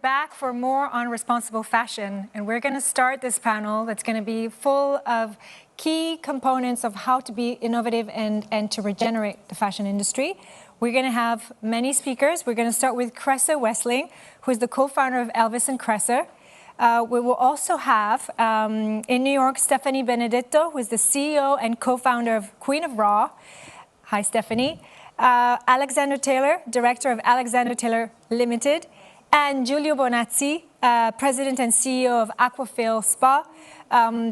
back for more on responsible fashion, and we're going to start this panel that's going to be full of key components of how to be innovative and to regenerate the fashion industry. We're going to have many speakers. We're going to start with Kresse Wesling, who is the co-founder of Elvis Kresse. We will also have, in New York, Stephanie Benedetto, who is the CEO and co-founder of Queen of Raw. Hi, Stephanie. Alexander Taylor, director of Alexander Taylor Limited, and Giulio Bonazzi, president and CEO of Aquafil Spa,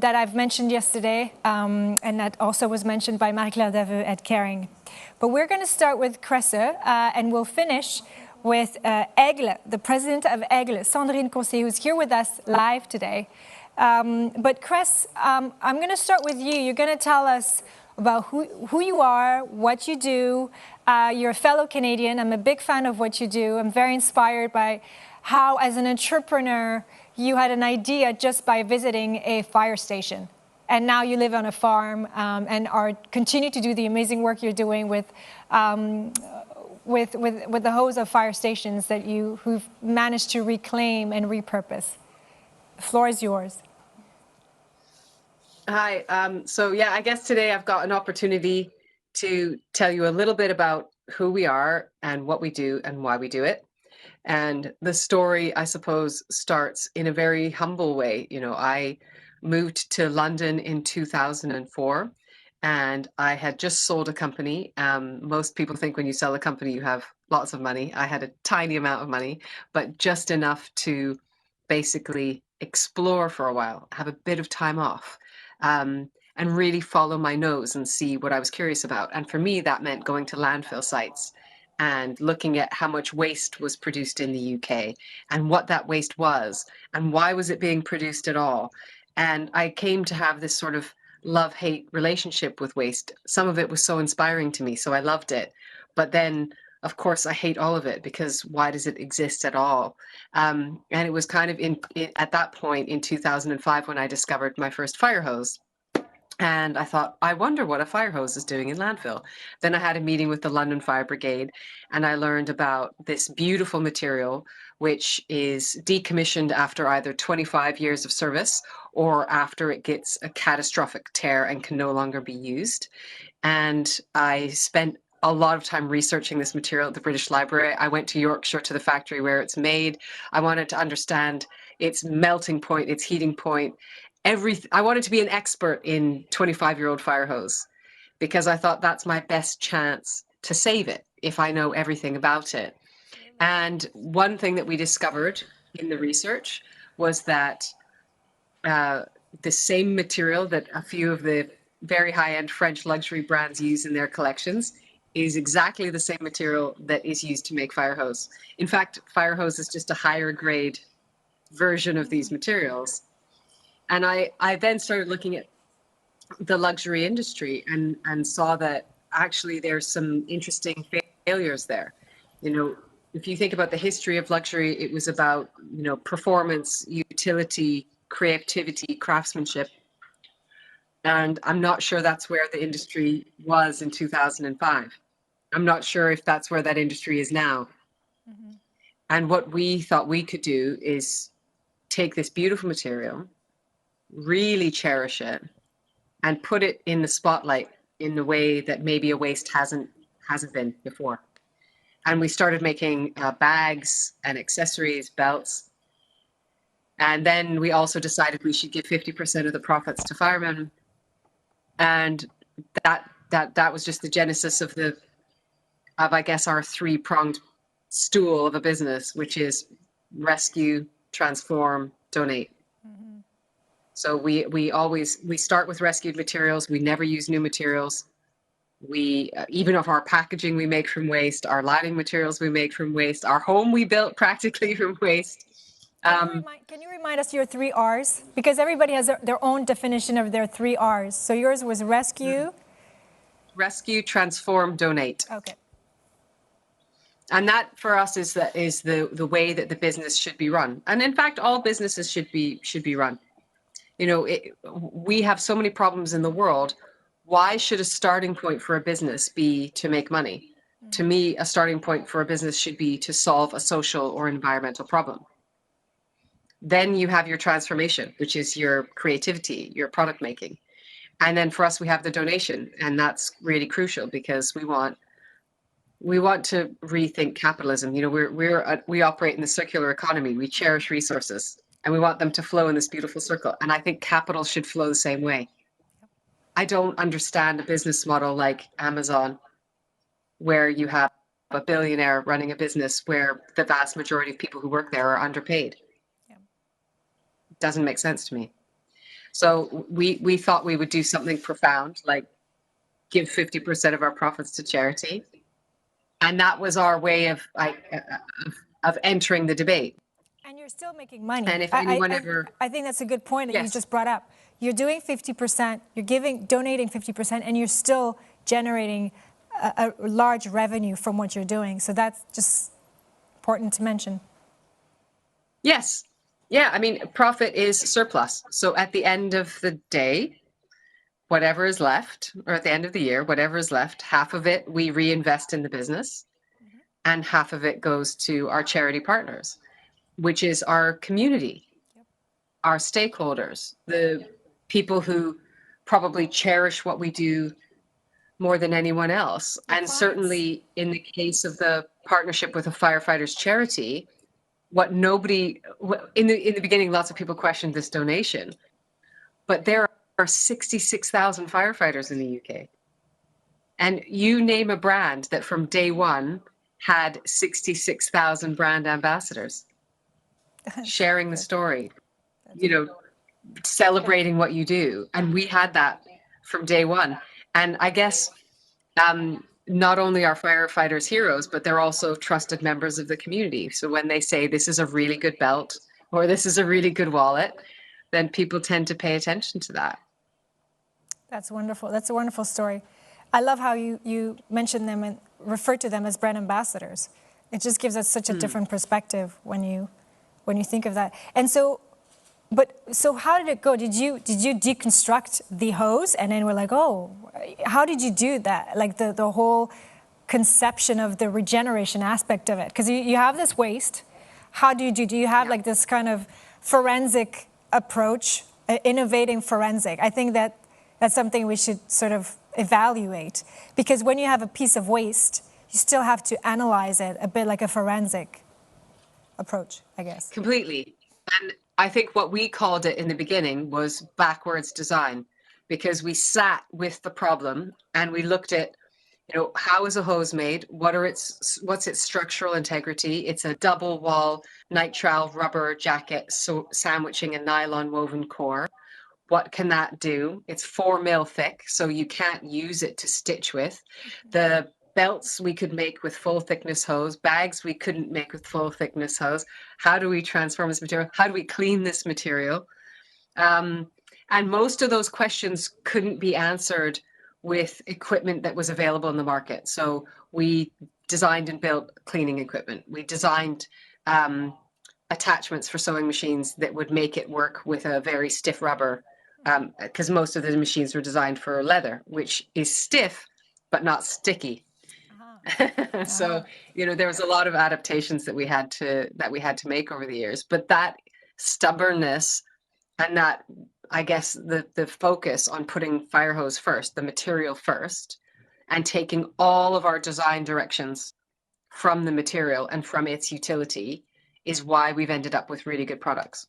that I've mentioned yesterday, and that also was mentioned by Marie-Claire Daveux at Kering. But we're going to start with Kresse, and we'll finish with Aigle, the president of Aigle, Sandrine Conseiller, who's here with us live today. But Kresse, I'm going to start with you. You're going to tell us about who you are, what you do. You're a fellow Canadian. I'm a big fan of what you do. I'm very inspired by how, as an entrepreneur, you had an idea just by visiting a fire station. And now you live on a farm and continue to do the amazing work you're doing with the hose of fire stations that who've managed to reclaim and repurpose. The floor is yours. Hi. So yeah, I guess today I've got an opportunity to tell you a little bit about who we are and what we do and why we do it. And the story, I suppose, starts in a very humble way. You know, I moved to London in 2004, and I had just sold a company. Most people think when you sell a company, you have lots of money. I had a tiny amount of money, but just enough to basically explore for a while, have a bit of time off. And really follow my nose and see what I was curious about. And for me, that meant going to landfill sites and looking at how much waste was produced in the UK and what that waste was and why was it being produced at all. And I came to have this sort of love-hate relationship with waste. Some of it was so inspiring to me, so I loved it. But then, of course, I hate all of it because why does it exist at all? And it was kind of at that point in 2005 when I discovered my first fire hose. And I thought, I wonder what a fire hose is doing in landfill. Then I had a meeting with the London Fire Brigade, and I learned about this beautiful material, which is decommissioned after either 25 years of service or after it gets a catastrophic tear and can no longer be used. And I spent a lot of time researching this material at the British Library. I went to Yorkshire to the factory where it's made. I wanted to understand its melting point, its heating point. I wanted to be an expert in 25-year-old fire hose because I thought that's my best chance to save it if I know everything about it. And one thing that we discovered in the research was that the same material that a few of the very high-end French luxury brands use in their collections is exactly the same material that is used to make fire hose. In fact, fire hose is just a higher grade version of these materials. And I then started looking at the luxury industry and saw that actually there's some interesting failures there. You know, if you think about the history of luxury, it was about, you know, performance, utility, creativity, craftsmanship. And I'm not sure that's where the industry was in 2005. I'm not sure if that's where that industry is now. Mm-hmm. And what we thought we could do is take this beautiful material, really cherish it, and put it in the spotlight in the way that maybe a waste hasn't been before. And we started making bags and accessories, belts. And then we also decided we should give 50% of the profits to firemen. And that was just the genesis of I guess our three-pronged stool of a business, which is rescue, transform, donate. Mm-hmm. So we start with rescued materials. We never use new materials. We even of our packaging we make from waste, our lighting materials we make from waste, our home we built practically from waste. Can you remind us your 3 R's? Because everybody has their own definition of their 3 R's. So yours was rescue. Rescue, transform, donate. Okay. And that for us is the way that the business should be run. And in fact, all businesses should be run. You know, we have so many problems in the world. Why should a starting point for a business be to make money? To me, a starting point for a business should be to solve a social or environmental problem. Then you have your transformation, which is your creativity, your product making. And then for us, we have the donation. And that's really crucial because we want to rethink capitalism. You know, we operate in the circular economy. We cherish resources and we want them to flow in this beautiful circle. And I think capital should flow the same way. I don't understand a business model like Amazon, where you have a billionaire running a business where the vast majority of people who work there are underpaid. Yeah. Doesn't make sense to me. So we thought we would do something profound, like give 50% of our profits to charity. And that was our way of entering the debate. And you're still making money. And if anyone ever... I think that's a good point that you just brought up. You're doing 50%, you're donating 50%, and you're still generating a large revenue from what you're doing. So that's just important to mention. Yes. Yeah, I mean, profit is surplus. So at the end of the day, whatever is left, or at the end of the year, whatever is left, half of it we reinvest in the business, and half of it goes to our charity partners, which is our community, our stakeholders, the people who probably cherish what we do more than anyone else. And certainly in the case of the partnership with a firefighters charity, in the beginning, lots of people questioned this donation, but there are 66,000 firefighters in the UK. And you name a brand that from day one had 66,000 brand ambassadors sharing the story, you know, celebrating what you do. And we had that from day one. And I guess not only are firefighters heroes, but they're also trusted members of the community. So when they say this is a really good belt or this is a really good wallet, then people tend to pay attention to that. That's wonderful. That's a wonderful story. I love how you mention them and refer to them as brand ambassadors. It just gives us such a different perspective when you think of that. And so how did it go? Did you deconstruct the hose and then we're like, oh, how did you do that? Like the whole conception of the regeneration aspect of it? Because you have this waste. How do you have like this kind of forensic approach, innovating forensic? I think that's something we should sort of evaluate, because when you have a piece of waste, you still have to analyze it a bit like a forensic approach, I guess. Completely. And I think what we called it in the beginning was backwards design, because we sat with the problem and we looked at, you know, how is a hose made? What's its structural integrity? It's a double wall nitrile rubber jacket, so sandwiching a nylon woven core. What can that do? It's 4 mil thick, so you can't use it to stitch with. The belts we could make with full thickness hose, bags we couldn't make with full thickness hose. How do we transform this material? How do we clean this material? And most of those questions couldn't be answered with equipment that was available in the market. So we designed and built cleaning equipment. We designed attachments for sewing machines that would make it work with a very stiff rubber, because most of the machines were designed for leather, which is stiff but not sticky. So, you know, there was a lot of adaptations that we had to make over the years. But that stubbornness and that, I guess, the focus on putting fire hose first, the material first, and taking all of our design directions from the material and from its utility is why we've ended up with really good products.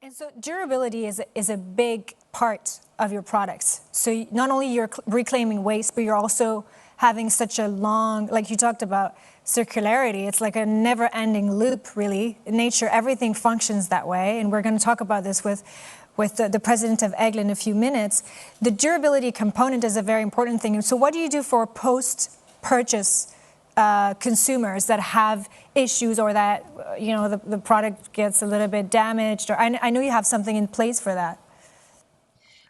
And so durability is a big part of your products. So not only you're reclaiming waste, but you're also having such a long, like you talked about circularity, it's like a never-ending loop, really. In nature, everything functions that way, and we're going to talk about this with the president of Aigle in a few minutes. The durability component is a very important thing. So what do you do for post-purchase consumers that have issues, or that, you know, the product gets a little bit damaged? Or I know you have something in place for that.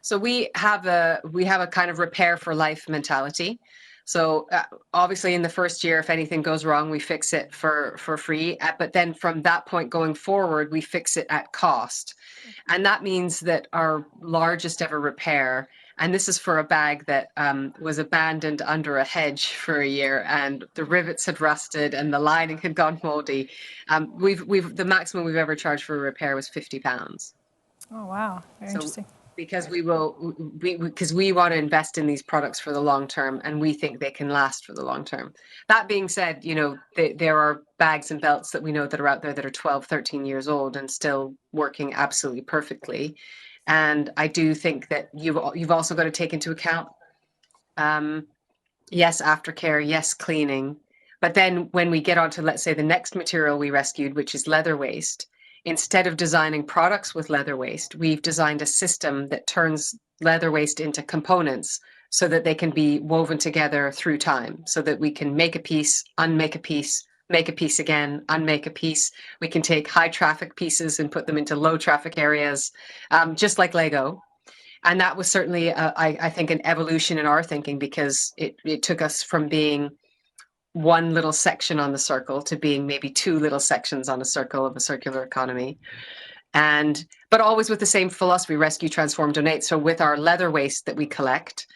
So we have a kind of repair for life mentality. So obviously in the first year, if anything goes wrong, we fix it for free. But then from that point going forward, we fix it at cost. And that means that our largest ever repair And this is for a bag that was abandoned under a hedge for a year, and the rivets had rusted and the lining had gone moldy. The maximum we've ever charged for a repair was £50. Oh, wow. Very So interesting. because we want to invest in these products for the long term, and we think they can last for the long term. That being said, you know, there are bags and belts that we know that are out there that are 12, 13 years old and still working absolutely perfectly. And I do think that you've also got to take into account, yes, aftercare, yes, cleaning. But then when we get on to, let's say, the next material we rescued, which is leather waste, instead of designing products with leather waste, we've designed a system that turns leather waste into components so that they can be woven together through time, so that we can make a piece, unmake a piece, make a piece again, unmake a piece. We can take high traffic pieces and put them into low traffic areas, just like Lego. And that was certainly, I think, an evolution in our thinking, because it took us from being one little section on the circle to being maybe two little sections on a circle of a circular economy. But always with the same philosophy: rescue, transform, donate. So with our leather waste that we collect,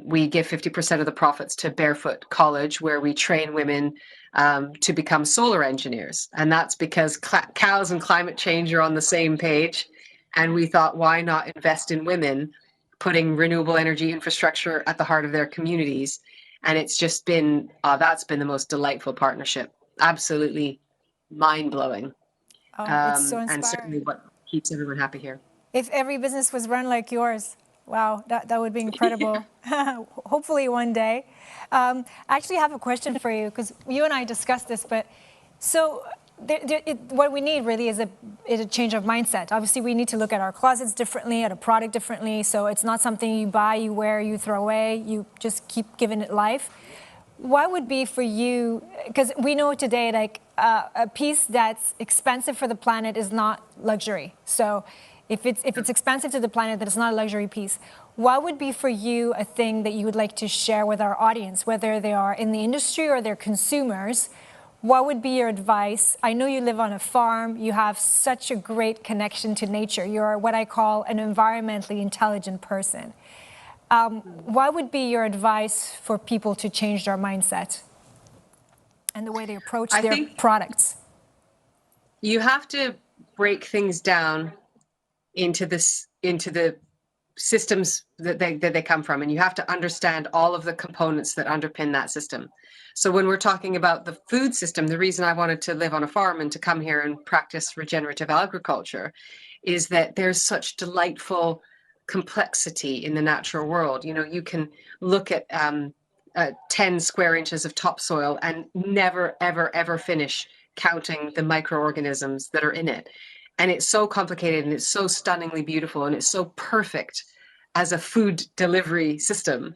we give 50% of the profits to Barefoot College, where we train women to become solar engineers. And that's because cows and climate change are on the same page. And we thought, why not invest in women, putting renewable energy infrastructure at the heart of their communities? And it's just been, that's been the most delightful partnership. Absolutely mind-blowing. Oh, it's so And certainly inspiring. what keeps everyone happy here. If every business was run like yours, wow, that would be incredible. Hopefully one day. I actually have a question for you, because you and I discussed this, but so what we need really is a change of mindset. Obviously, we need to look at our closets differently, at a product differently, so it's not something you buy, you wear, you throw away, you just keep giving it life. What would be for you, because we know today, like, a piece that's expensive for the planet is not luxury. So if it's expensive to the planet, then it's not a luxury piece. What would be for you a thing that you would like to share with our audience, whether they are in the industry or they're consumers? What would be your advice? I know you live on a farm. You have such a great connection to nature. You're what I call an environmentally intelligent person. What would be your advice for people to change their mindset and the way they approach their products? You have to break things down into the systems that they come from, and you have to understand all of the components that underpin that system. So when we're talking about the food system, the reason I wanted to live on a farm and to come here and practice regenerative agriculture is that there's such delightful complexity in the natural world. You know, you can look at 10 square inches of topsoil and never, ever, ever finish counting the microorganisms that are in it. And it's so complicated, and it's so stunningly beautiful, and it's so perfect as a food delivery system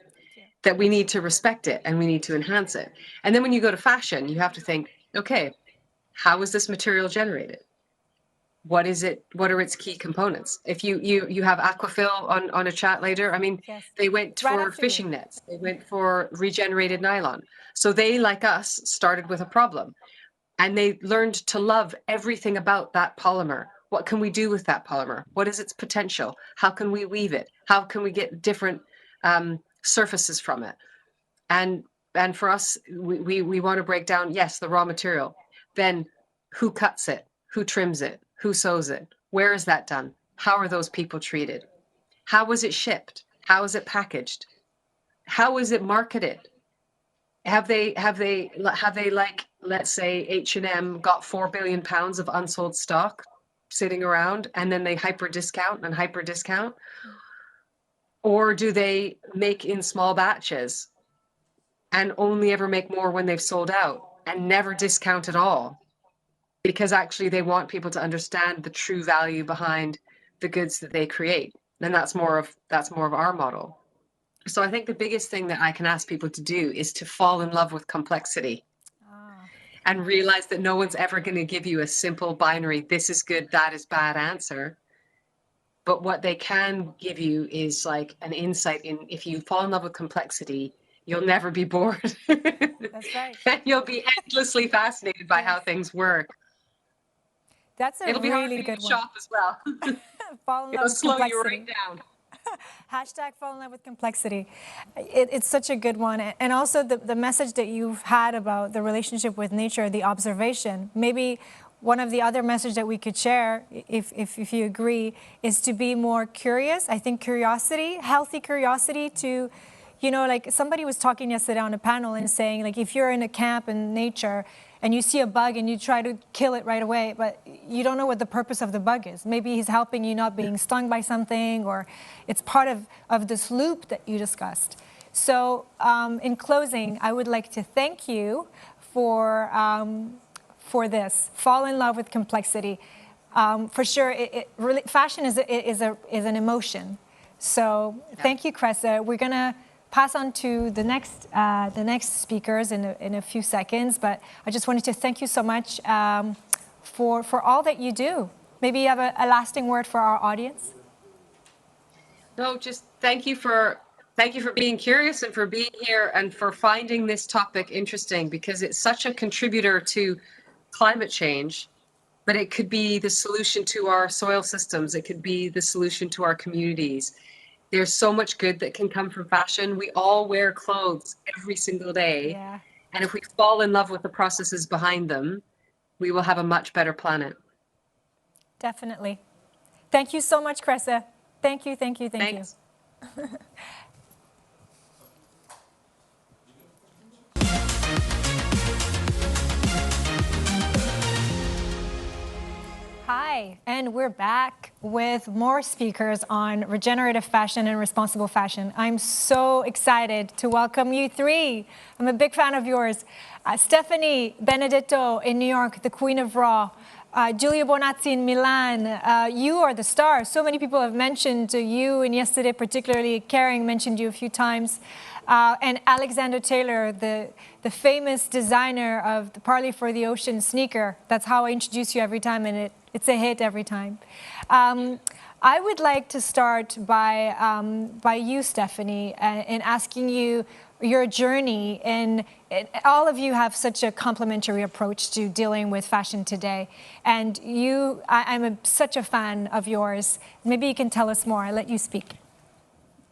that we need to respect it and we need to enhance it. And then when you go to fashion, you have to think, okay, how was this material generated? What is it? What are its key components? If you have Aquafil on a chat later, I mean, Yes. they went Right for after you. fishing nets. They went for regenerated nylon. So they, like us, started with a problem. And they learned to love everything about that polymer. What can we do with that polymer? What is its potential? How can we weave it? How can we get different surfaces from it? And for us, we want to break down, yes, the raw material. Then who cuts it? Who trims it? Who sews it? Where is that done? How are those people treated? How was it shipped? How is it packaged? How is it marketed? Have they like, let's say H&M got 4 billion pounds of unsold stock sitting around, and then they hyper discount? Or do they make in small batches and only ever make more when they've sold out and never discount at all? Because actually they want people to understand the true value behind the goods that they create. And that's more of our model. So I think the biggest thing that I can ask people to do is to fall in love with complexity and realize that no one's ever going to give you a simple binary, this is good, that is bad answer. But what they can give you is like an insight in, if you fall in love with complexity, you'll never be bored. That's right. And you'll be endlessly fascinated by how things work. That's a It'll be hard really for you good to one. shop as well. Fall in love It'll with slow you complexity. right down. Hashtag fall in love with complexity. It's such a good one. And also the message that you've had about the relationship with nature, the observation. Maybe one of the other messages that we could share, if you agree, is to be more curious. I think curiosity, healthy curiosity to, you know, like somebody was talking yesterday on a panel and saying, like, if you're in a camp in nature and you see a bug and you try to kill it right away, but you don't know what the purpose of the bug is. Maybe he's helping you not being stung by something, or it's part of this loop that you discussed. So in closing, I would like to thank you for this. Fall in love with complexity. For sure, really, fashion is an emotion. So thank you, Kresse. We're gonna pass on to the next speakers in a few seconds, but I just wanted to thank you so much for all that you do. Maybe you have a lasting word for our audience? No, just thank you for being curious and for being here and for finding this topic interesting, because it's such a contributor to climate change, but it could be the solution to our soil systems. It could be the solution to our communities. There's so much good that can come from fashion. We all wear clothes every single day. Yeah. And if we fall in love with the processes behind them, we will have a much better planet. Definitely. Thank you so much, Kresse. Thank you, thank you, thank Thanks. you. Hi, and we're back with more speakers on regenerative fashion and responsible fashion. I'm so excited to welcome you three. I'm a big fan of yours. Stephanie Benedetto in New York, the Queen of Raw. Giulio Bonazzi in Milan. You are the star. So many people have mentioned you, and yesterday particularly Karen mentioned you a few times. And Alexander Taylor, the famous designer of the Parley for the Ocean sneaker. That's how I introduce you every time, and it's a hit every time. I would like to start by you, Stephanie, and asking you your journey. And all of you have such a complementary approach to dealing with fashion today. And I'm such a fan of yours. Maybe you can tell us more. I'll let you speak.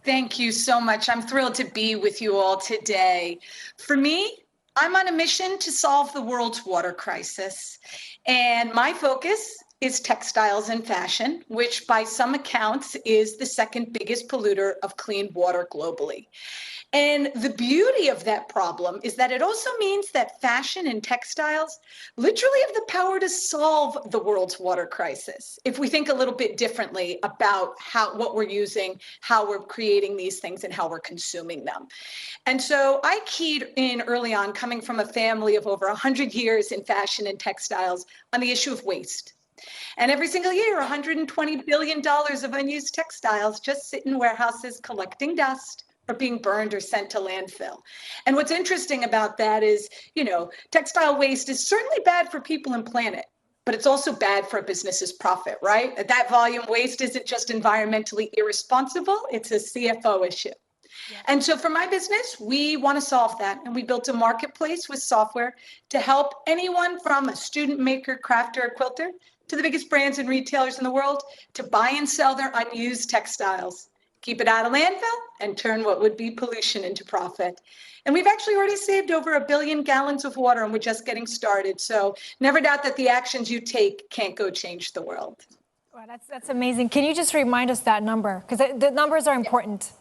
Thank you so much. I'm thrilled to be with you all today. For me, I'm on a mission to solve the world's water crisis. And my focus is textiles and fashion, which by some accounts is the second biggest polluter of clean water globally. And the beauty of that problem is that it also means that fashion and textiles literally have the power to solve the world's water crisis. If we think a little bit differently about what we're using, how we're creating these things, and how we're consuming them. And so I keyed in early on, coming from a family of over 100 years in fashion and textiles, on the issue of waste. And every single year, $120 billion of unused textiles just sit in warehouses collecting dust, or being burned or sent to landfill. And what's interesting about that is, textile waste is certainly bad for people and planet, but it's also bad for a business's profit, right? That volume waste isn't just environmentally irresponsible, it's a CFO issue. Yeah. And so for my business, we want to solve that. And we built a marketplace with software to help anyone from a student maker, crafter, or quilter to the biggest brands and retailers in the world to buy and sell their unused textiles, keep it out of landfill, and turn what would be pollution into profit. And we've actually already saved over 1 billion gallons of water, and we're just getting started. So never doubt that the actions you take can't go change the world. Wow, that's amazing. Can you just remind us that number? Because the numbers are important.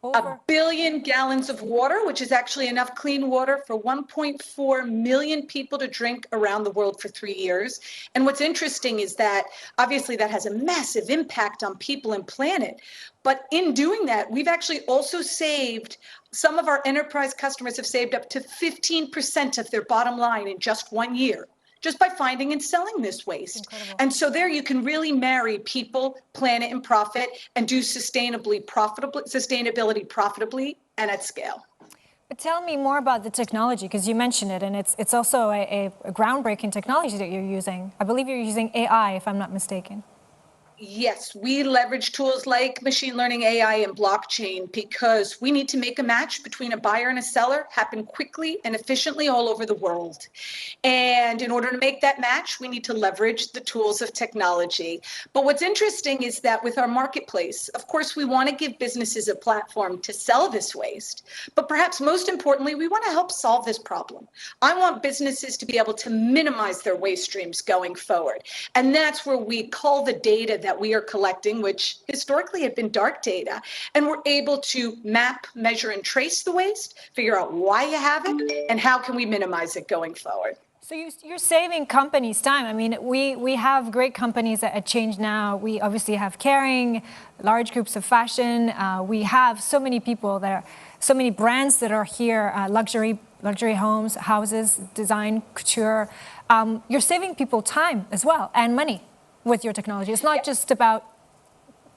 Over 1 billion gallons of water, which is actually enough clean water for 1.4 million people to drink around the world for 3 years. And what's interesting is that obviously that has a massive impact on people and planet. But in doing that, we've actually also saved, some of our enterprise customers have saved up to 15% of their bottom line in just 1 year, just by finding and selling this waste. Incredible. And so there you can really marry people, planet, and profit, and do sustainability profitably and at scale. But tell me more about the technology, because you mentioned it, and it's also a groundbreaking technology that you're using. I believe you're using AI, if I'm not mistaken. Yes, we leverage tools like machine learning, AI, and blockchain because we need to make a match between a buyer and a seller happen quickly and efficiently all over the world. And in order to make that match, we need to leverage the tools of technology. But what's interesting is that with our marketplace, of course, we want to give businesses a platform to sell this waste. But perhaps most importantly, we want to help solve this problem. I want businesses to be able to minimize their waste streams going forward. And that's where we cull the data that we are collecting, which historically had been dark data, and we're able to map, measure, and trace the waste, figure out why you have it, and how can we minimize it going forward. So you're saving companies time. I mean, we have great companies at ChangeNOW. We obviously have Caring, large groups of fashion. We have so many people that are, so many brands that are here, luxury homes, houses, design, couture. You're saving people time as well and money with your technology. It's not just about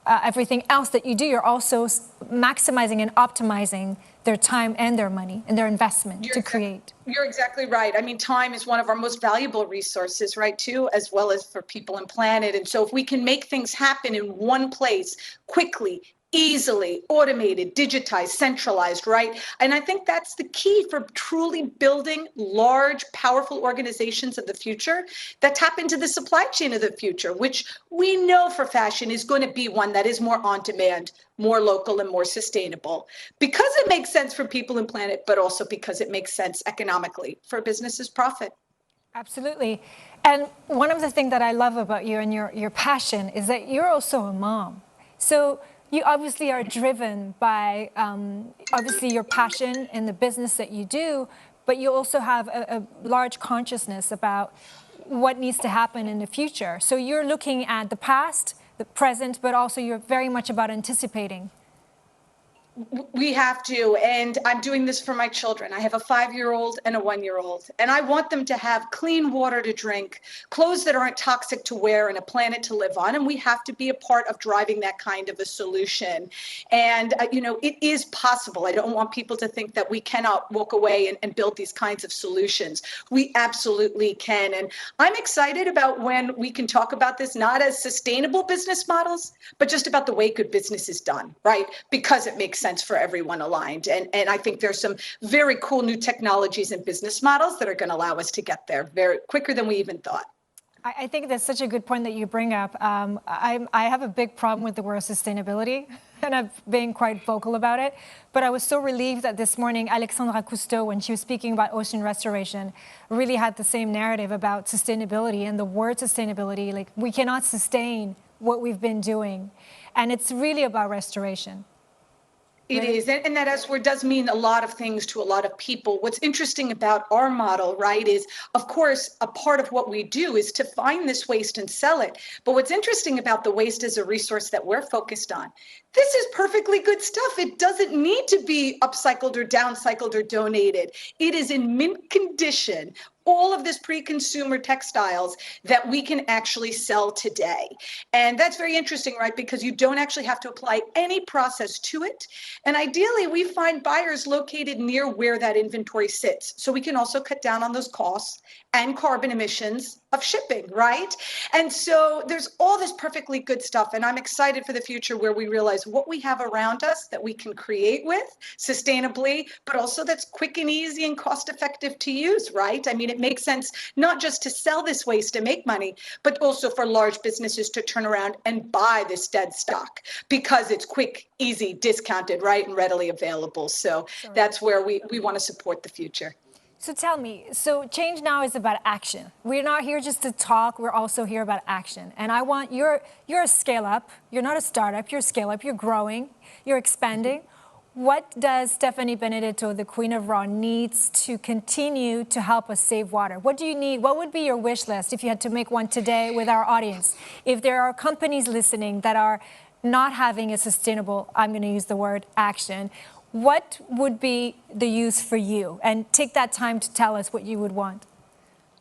everything else that you do. You're also maximizing and optimizing their time and their money and their investment to create. You're exactly right. I mean, time is one of our most valuable resources, right, too, as well as for people and planet. And so if we can make things happen in one place quickly, easily, automated, digitized, centralized, right? And I think that's the key for truly building large, powerful organizations of the future that tap into the supply chain of the future, which we know for fashion is going to be one that is more on demand, more local, and more sustainable, because it makes sense for people and planet, but also because it makes sense economically for a business's profit. Absolutely. And one of the things that I love about you and your passion is that you're also a mom. So you obviously are driven by, obviously, your passion and the business that you do, but you also have a large consciousness about what needs to happen in the future. So you're looking at the past, the present, but also you're very much about anticipating. We have to, and I'm doing this for my children. I have a 5-year-old and a 1-year-old, and I want them to have clean water to drink, clothes that aren't toxic to wear, and a planet to live on. And we have to be a part of driving that kind of a solution. And, you know, it is possible. I don't want people to think that we cannot walk away and build these kinds of solutions. We absolutely can. And I'm excited about when we can talk about this, not as sustainable business models, but just about the way good business is done, right? Because it makes sense for everyone aligned. And I think there's some very cool new technologies and business models that are going to allow us to get there very quicker than we even thought. I think that's such a good point that you bring up. I have a big problem with the word sustainability, and I've been quite vocal about it. But I was so relieved that this morning, Alexandra Cousteau, when she was speaking about ocean restoration, really had the same narrative about sustainability and the word sustainability. Like, we cannot sustain what we've been doing. And it's really about restoration. It is, and that S word does mean a lot of things to a lot of people. What's interesting about our model, right, is, of course, a part of what we do is to find this waste and sell it. But what's interesting about the waste as a resource that we're focused on, this is perfectly good stuff. It doesn't need to be upcycled or downcycled or donated. It is in mint condition. All of this pre-consumer textiles that we can actually sell today. And that's very interesting, right? Because you don't actually have to apply any process to it. And ideally, we find buyers located near where that inventory sits. So we can also cut down on those costs and carbon emissions of shipping, right? And so there's all this perfectly good stuff. And I'm excited for the future where we realize what we have around us that we can create with sustainably, but also that's quick and easy and cost effective to use, right? I mean, it makes sense not just to sell this waste and make money, but also for large businesses to turn around and buy this dead stock because it's quick, easy, discounted, right, and readily available. So that's where we want to support the future. So tell me, so ChangeNOW is about action. We're not here just to talk, we're also here about action. And I want, you're a scale up, you're not a startup, you're a scale up, you're growing, you're expanding. What does Stephanie Benedetto, the Queen of Raw, needs to continue to help us save water? What do you need? What would be your wish list if you had to make one today with our audience? If there are companies listening that are not having a sustainable, I'm going to use the word action, what would be the use for you? And take that time to tell us what you would want.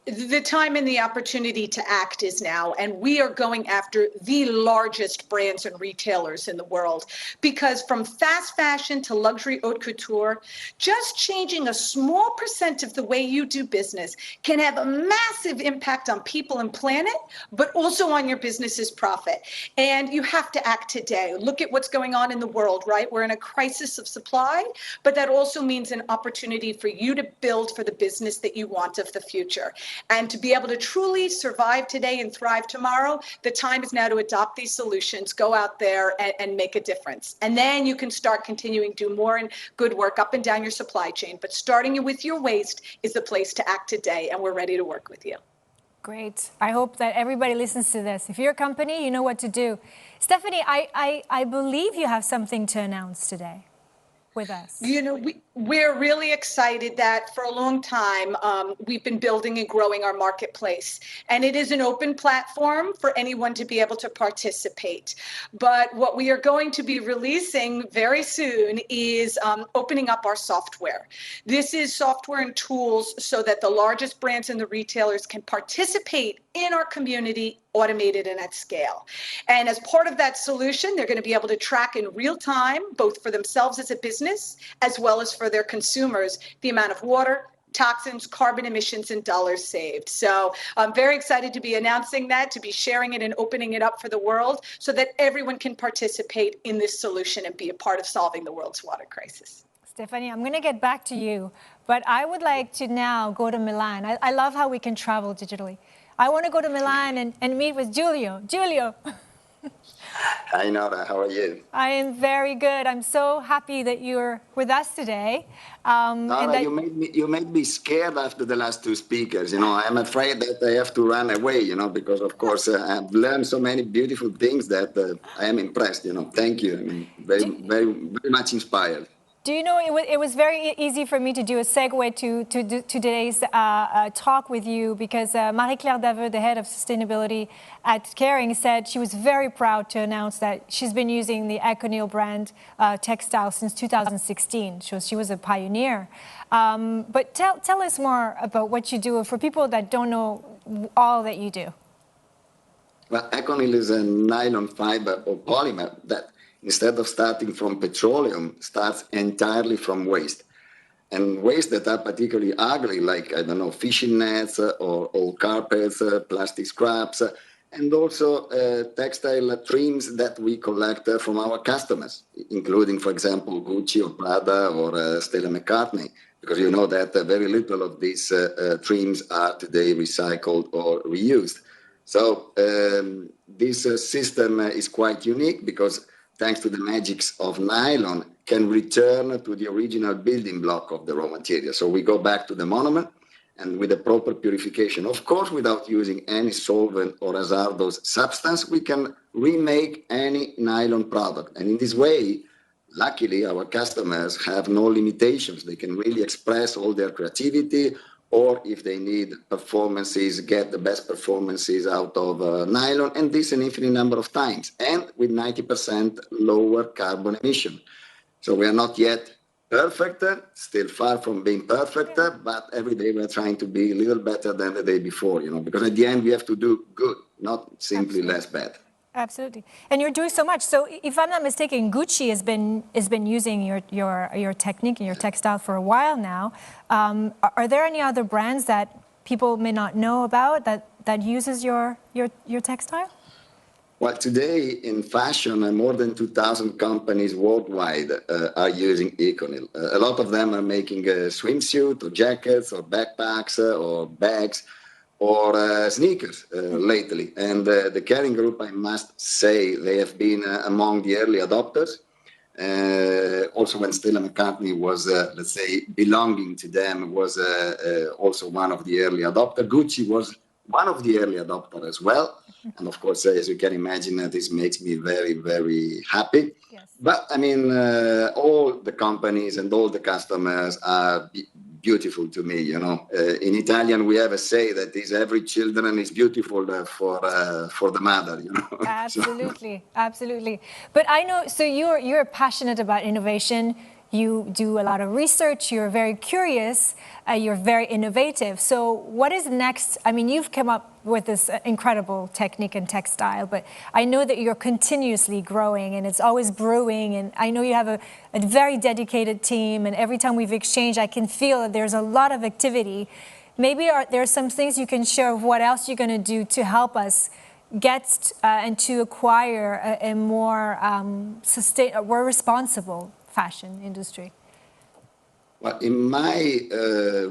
The time and the opportunity to act is now, and we are going after the largest brands and retailers in the world, because from fast fashion to luxury haute couture, just changing a small percent of the way you do business can have a massive impact on people and planet, but also on your business's profit. And you have to act today. Look at what's going on in the world, right? We're in a crisis of supply, but that also means an opportunity for you to build for the business that you want of the future. And to be able to truly survive today and thrive tomorrow, the time is now to adopt these solutions, go out there and make a difference. And then you can start continuing to do more and good work up and down your supply chain. But starting with your waste is the place to act today, and we're ready to work with you. Great. I hope that everybody listens to this. If you're a company, you know what to do. Stephanie, I believe you have something to announce today with us. You know, we're really excited that for a long time, we've been building and growing our marketplace. And it is an open platform for anyone to be able to participate. But what we are going to be releasing very soon is opening up our software. This is software and tools so that the largest brands and the retailers can participate in our community, automated and at scale. And as part of that solution, they're going to be able to track in real time, both for themselves as a business, as well as for their consumers, the amount of water, toxins, carbon emissions, and dollars saved. So I'm very excited to be announcing that, to be sharing it and opening it up for the world so that everyone can participate in this solution and be a part of solving the world's water crisis. Stephanie, I'm going to get back to you, but I would like to now go to Milan. I love how we can travel digitally. I want to go to Milan and meet with Giulio. Giulio. Hi, Nora. How are you? I am very good. I'm so happy that you're with us today. Nora, you made me scared after the last two speakers. You know, I'm afraid that I have to run away, you know, because, of course, I've learned so many beautiful things that I am impressed, you know. Thank you. I mean, very much inspired. Do you know, it was very easy for me to do a segue to today's talk with you because Marie-Claire Daveux, the head of sustainability at Kering, said she was very proud to announce that she's been using the Aquafil brand textile since 2016. So she was a pioneer. But tell us more about what you do for people that don't know all that you do. Well, Aquafil is a nylon fiber or polymer that, instead of starting from petroleum, starts entirely from waste. And waste that are particularly ugly, like, I don't know, fishing nets or old carpets, plastic scraps, and also textile trims that we collect from our customers, including, for example, Gucci or Prada or Stella McCartney, because you know that very little of these trims are today recycled or reused. So this system is quite unique because thanks to the magics of nylon, can return to the original building block of the raw material. So we go back to the monomer and with a proper purification. Of course, without using any solvent or hazardous substance, we can remake any nylon product. And in this way, luckily, our customers have no limitations. They can really express all their creativity, or if they need performances, get the best performances out of nylon, and this an infinite number of times, and with 90% lower carbon emission. So we are not yet perfect, still far from being perfect, but every day we're trying to be a little better than the day before, you know, because at the end we have to do good, not simply less bad. Absolutely, and you're doing so much. So, if I'm not mistaken, Gucci has been using your technique and your textile for a while now. Are there any other brands that people may not know about that uses your textile? Well, today in fashion, more than 2,000 companies worldwide are using Aquafil. A lot of them are making a swimsuit or jackets or backpacks or bags, or sneakers lately. And the Kering Group, I must say, they have been among the early adopters. Also when Stella McCartney was, let's say, belonging to them, was also one of the early adopters. Gucci was one of the early adopters as well. And of course, as you can imagine, this makes me very, very happy. Yes. But I mean, all the companies and all the customers are beautiful to me, you know. In Italian, we have a say that every children is beautiful for the mother, you know. Absolutely, absolutely. But I know, so you're passionate about innovation. you do a lot of research, you're very curious, you're very innovative. So what is next? I mean, you've come up with this incredible technique in textile, but I know that you're continuously growing and it's always brewing, and I know you have a very dedicated team, and every time we've exchanged, I can feel that there's a lot of activity. Maybe there are some things you can share of what else you're going to do to help us get and to acquire a more more responsible fashion industry? Well, in my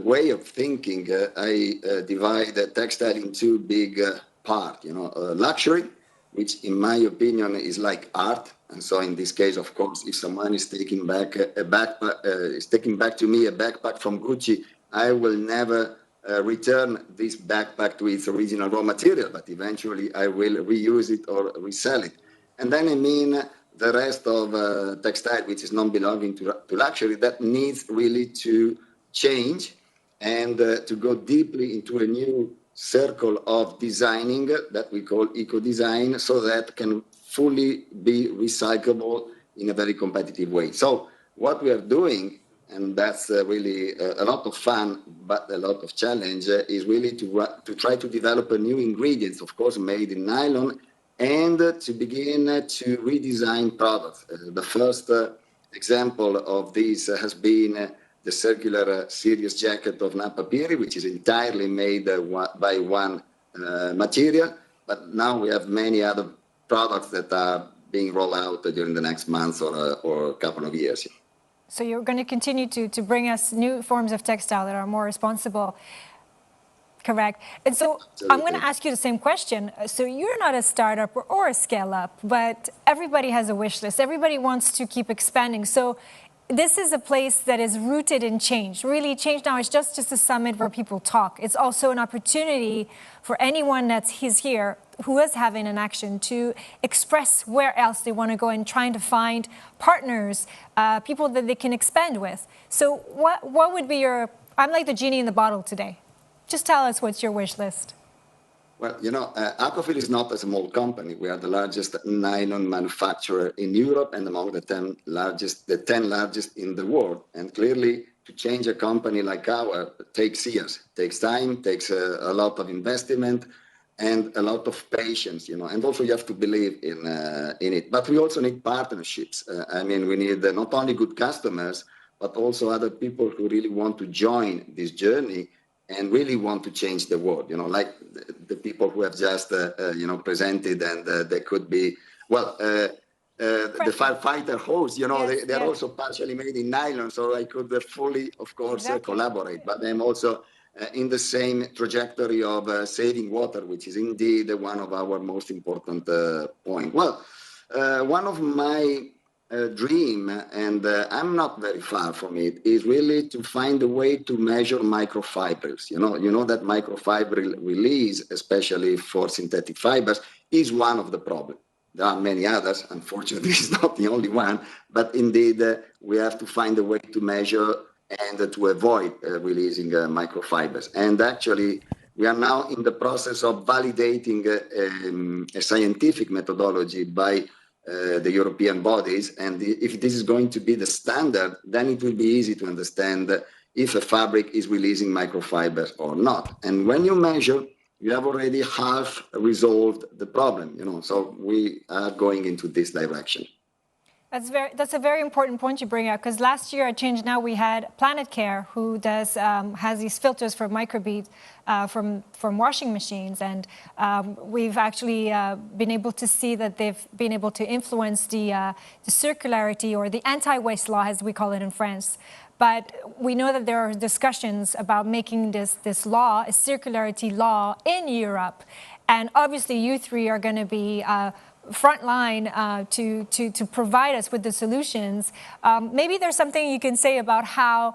way of thinking, I divide textile in two big parts. You know, luxury, which in my opinion is like art. And so in this case, of course, if someone is taking back a backpack, is taking back to me a backpack from Gucci, I will never return this backpack to its original raw material, but eventually I will reuse it or resell it. And then I mean the rest of textile, which is non-belonging to luxury, that needs really to change and to go deeply into a new circle of designing that we call eco-design, so that can fully be recyclable in a very competitive way. So what we are doing, and that's really a lot of fun, but a lot of challenge, is really to try to develop a new ingredients, of course, made in nylon, and to begin to redesign products. The first example of this has been the circular serious jacket of Napa Piri, which is entirely made by one material, but now we have many other products that are being rolled out during the next months or a couple of years. So you're going to continue to bring us new forms of textile that are more responsible. Correct. And so I'm going to ask you the same question. So you're not a startup or a scale up, but everybody has a wish list. Everybody wants to keep expanding. So this is a place that is rooted in change. Really, ChangeNOW is just a summit where people talk. It's also an opportunity for anyone that's here who is having an action to express where else they want to go and trying to find partners, people that they can expand with. So what would be your, I'm like the genie in the bottle today. Just tell us what's your wish list. Well, you know, Aquafil is not a small company. We are the largest nylon manufacturer in Europe and among the 10 largest in the world. And clearly, to change a company like ours takes years, takes time, takes a lot of investment and a lot of patience, you know. And also you have to believe in it. But we also need partnerships. I mean, we need not only good customers, but also other people who really want to join this journey and really want to change the world, you know, like the people who have just, you know, presented, and they could be, well, the firefighter hose, you know, yes, they're also partially made in nylon, so I could fully, of course, collaborate. But I'm also in the same trajectory of saving water, which is indeed one of our most important points. Well, one of my dream, and I'm not very far from it, is really to find a way to measure microfibers. You know that microfiber release, especially for synthetic fibers, is one of the problems. There are many others. Unfortunately, it's not the only one. But indeed, we have to find a way to measure and to avoid releasing microfibers. And actually, we are now in the process of validating a scientific methodology by the European bodies, and if this is going to be the standard, then it will be easy to understand if a fabric is releasing microfibers or not. And when you measure, you have already half resolved the problem, you know, so we are going into this direction. That's a very important point you bring out, because last year at ChangeNOW we had Planet Care, who has these filters for microbeads from washing machines, and we've actually been able to see that they've been able to influence the circularity, or the anti-waste law, as we call it in France. But we know that there are discussions about making this law a circularity law in Europe, and obviously you three are going to be frontline to provide us with the solutions. Maybe there's something you can say about how,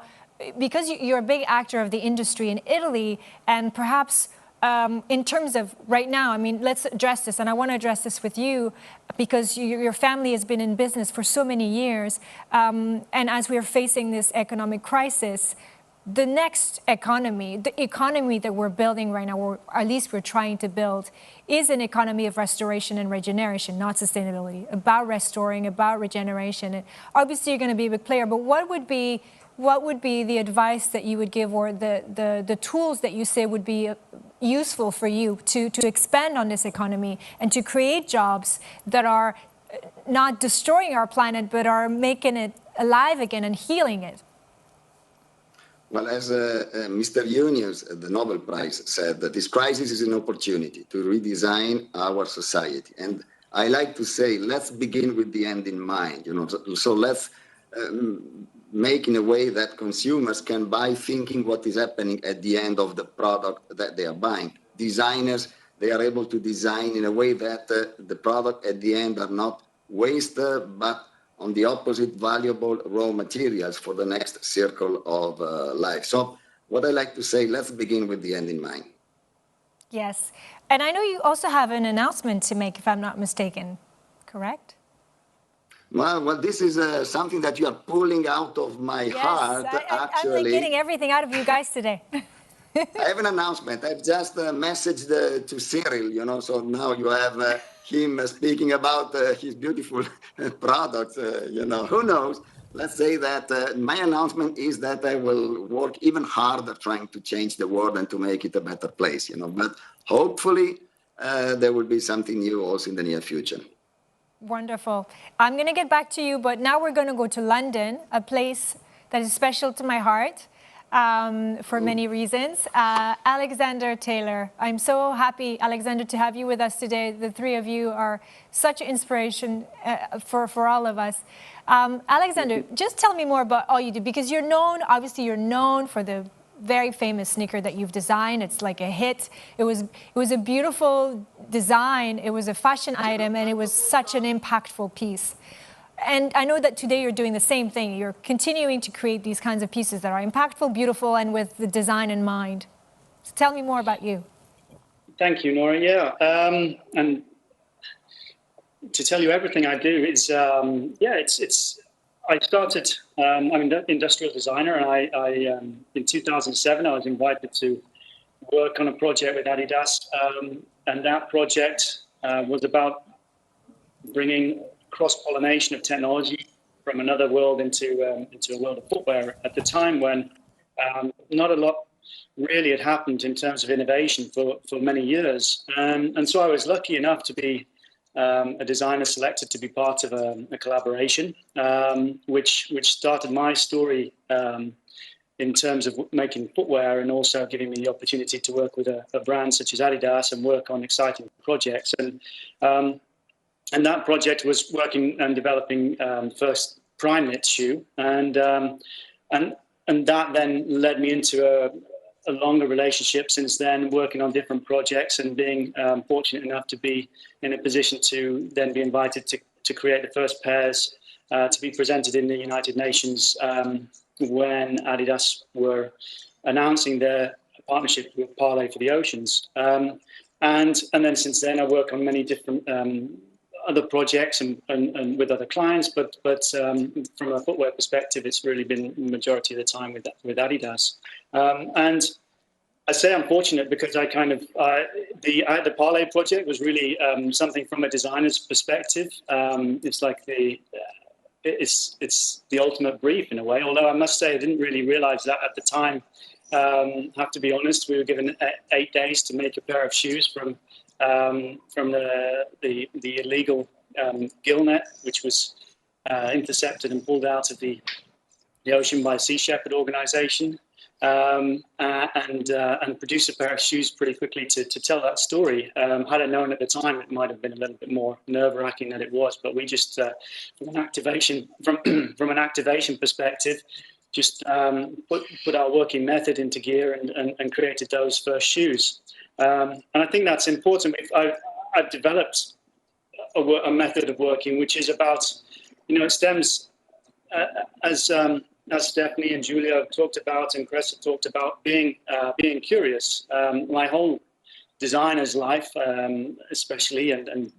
because you're a big actor of the industry in Italy, and perhaps in terms of right now, I mean, let's address this, and I want to address this with you, because your family has been in business for so many years, and as we are facing this economic crisis, the next economy, the economy that we're building right now, or at least we're trying to build, is an economy of restoration and regeneration, not sustainability, about restoring, about regeneration. And obviously, you're going to be a big player, but what would be the advice that you would give, or the tools that you say would be useful for you to expand on this economy and to create jobs that are not destroying our planet, but are making it alive again and healing it? Well, as Mr. Yunus, the Nobel Prize, said, that this crisis is an opportunity to redesign our society. And I like to say, let's begin with the end in mind. So let's make in a way that consumers can buy thinking what is happening at the end of the product that they are buying. Designers, they are able to design in a way that the product at the end are not waste, but on the opposite, valuable raw materials for the next circle of life. So what I like to say, let's begin with the end in mind. Yes. And I know you also have an announcement to make, if I'm not mistaken, correct? Well, this is something that you are pulling out of my heart, actually. I'm like getting everything out of you guys today. I have an announcement. I've just messaged to Cyril, so now you have him speaking about his beautiful products, who knows? Let's say that my announcement is that I will work even harder trying to change the world and to make it a better place, but hopefully there will be something new also in the near future. Wonderful. I'm going to get back to you, but now we're going to go to London, a place that is special to my heart. For many reasons. Alexander Taylor, I'm so happy, Alexander, to have you with us today. The three of you are such inspiration for all of us. Alexander, just tell me more about all you do, because obviously you're known for the very famous sneaker that you've designed. It's like a hit. It was a beautiful design. It was a fashion item, and it was such an impactful piece. And I know that today you're doing the same thing. You're continuing to create these kinds of pieces that are impactful, beautiful, and with the design in mind. So tell me more about you. Thank you, Nora. Yeah, and to tell you everything I do is, I started, I'm an industrial designer, and I in 2007, I was invited to work on a project with Adidas, and that project was about bringing cross-pollination of technology from another world into a world of footwear at the time when not a lot really had happened in terms of innovation for many years. And so I was lucky enough to be a designer selected to be part of a collaboration, which started my story in terms of making footwear, and also giving me the opportunity to work with a brand such as Adidas and work on exciting projects. And that project was working and developing first prime knit shoe, and that then led me into a longer relationship since then, working on different projects and being fortunate enough to be in a position to then be invited to create the first pairs to be presented in the United Nations when Adidas were announcing their partnership with Parley for the Oceans. And then since then, I work on many different other projects and with other clients, but from a footwear perspective, it's really been the majority of the time with Adidas. And I say I'm fortunate because I kind of the Parley project was really something from a designer's perspective. It's like it's the ultimate brief in a way. Although I must say I didn't really realize that at the time. Have to be honest, we were given 8 days to make a pair of shoes from the illegal gill net, which was intercepted and pulled out of the ocean by Sea Shepherd organization, and produce a pair of shoes pretty quickly to tell that story. Had I known at the time, it might have been a little bit more nerve-wracking than it was, but we just from an activation perspective, just put our working method into gear and created those first shoes. And I think that's important. I've developed a method of working which is about, it stems as Stephanie and Giulio have talked about and Kresse talked about being curious. My whole designer's life, especially, and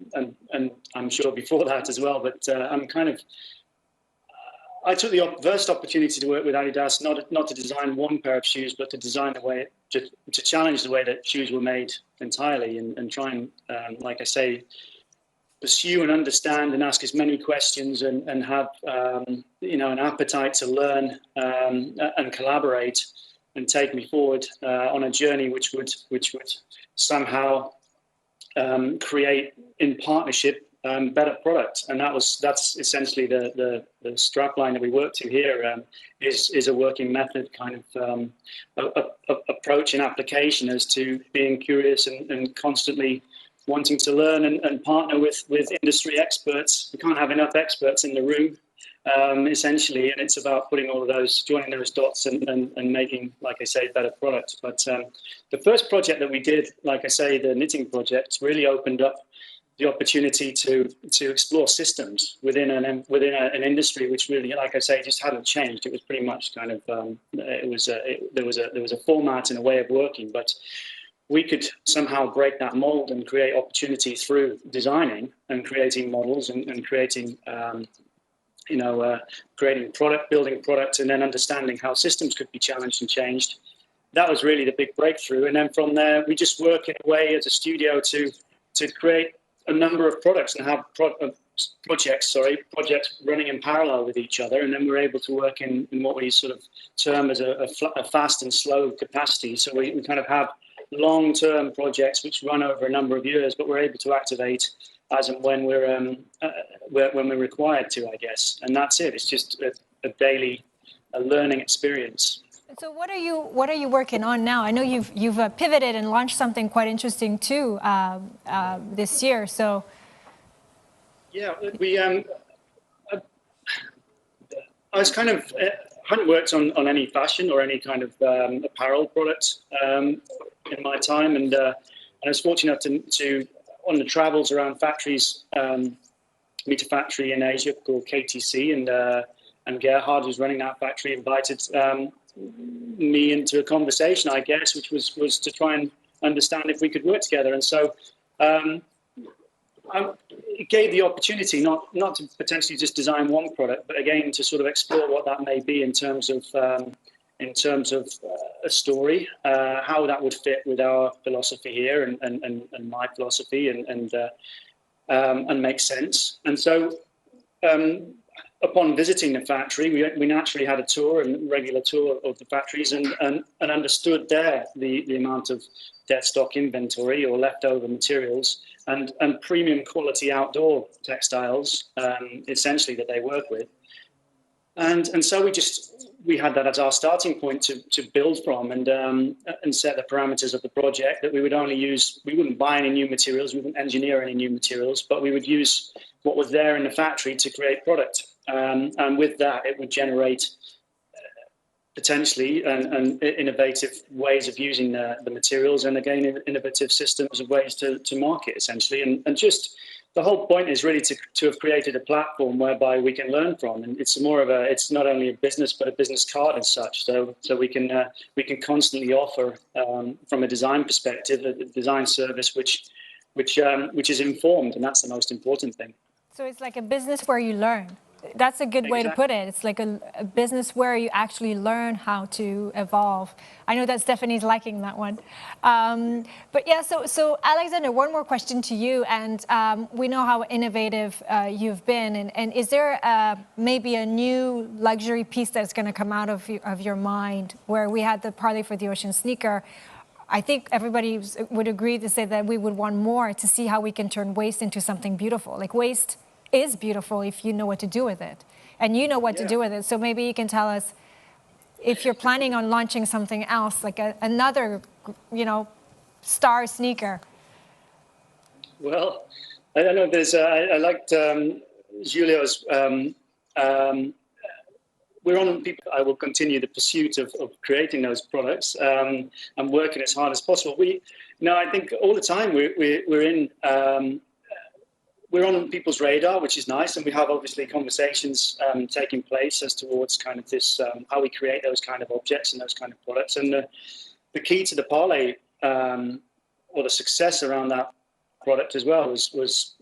I'm sure before that as well. But I took the first opportunity to work with Adidas, not to design one pair of shoes, but to design the way, to challenge the way that shoes were made entirely, and try and, like I say, pursue and understand and ask as many questions and have, an appetite to learn and collaborate and take me forward on a journey which would somehow create in partnership better product. And that's essentially the strapline that we work to here, is a working method kind of approach and application as to being curious and constantly wanting to learn and partner with industry experts. We can't have enough experts in the room, essentially, and it's about putting all of those, joining those dots and making, like I say, better products. But the first project that we did, like I say, the knitting project, really opened up the opportunity to explore systems within an industry which really, like I say, just hadn't changed. It was pretty much kind of there was a format and a way of working, but we could somehow break that mold and create opportunity through designing and creating models and creating creating product, building product, and then understanding how systems could be challenged and changed. That was really the big breakthrough. And then from there, we just work in a way as a studio to create a number of products and have projects running in parallel with each other. And then we're able to work in what we sort of term as a fast and slow capacity. So we kind of have long-term projects which run over a number of years, but we're able to activate as and when we're required to, I guess. And that's it. It's just a daily learning experience. So what are you working on now? I know you've pivoted and launched something quite interesting too this year. So yeah, we I was kind of hadn't worked on any fashion or any kind of apparel products in my time, and I was fortunate to on the travels around factories, meet a factory in Asia called KTC, and Gerhard, who's running that factory, invited me into a conversation, I guess, which was to try and understand if we could work together. And so it gave the opportunity not to potentially just design one product, but again to sort of explore what that may be in terms of a story, how that would fit with our philosophy here and my philosophy and make sense. And so upon visiting the factory, we naturally had a tour, and regular tour of the factories, and understood there the amount of dead stock inventory or leftover materials and premium quality outdoor textiles, essentially, that they work with. And so we had that as our starting point to build from and set the parameters of the project, that we would only use, we wouldn't buy any new materials, we wouldn't engineer any new materials, but we would use what was there in the factory to create product. And with that, it would generate potentially and innovative ways of using the materials, and again, innovative systems of ways to market, essentially. And just the whole point is really to have created a platform whereby we can learn from, and it's it's not only a business but a business card as such. So we can constantly offer from a design perspective a design service which is informed, and that's the most important thing. So it's like a business where you learn. That's a good way to put it. It's like a business where you actually learn how to evolve. I know that Stephanie's liking that one. But yeah, so Alexander, one more question to you. And we know how innovative you've been. And is there maybe a new luxury piece that's going to come out of your mind, where we had the Parley for the Ocean sneaker? I think everybody would agree to say that we would want more to see how we can turn waste into something beautiful. Like, waste is beautiful if you know what to do with it, and you know what to do with it. So maybe you can tell us if you're planning on launching something else, like another, star sneaker. Well, I don't know. There's I liked Giulio's. We're on people. I will continue the pursuit of creating those products and working as hard as possible. I think all the time we're in. We're on people's radar, which is nice, and we have obviously conversations taking place as towards kind of this how we create those kind of objects and those kind of products. And the key to the Parley or the success around that product as well was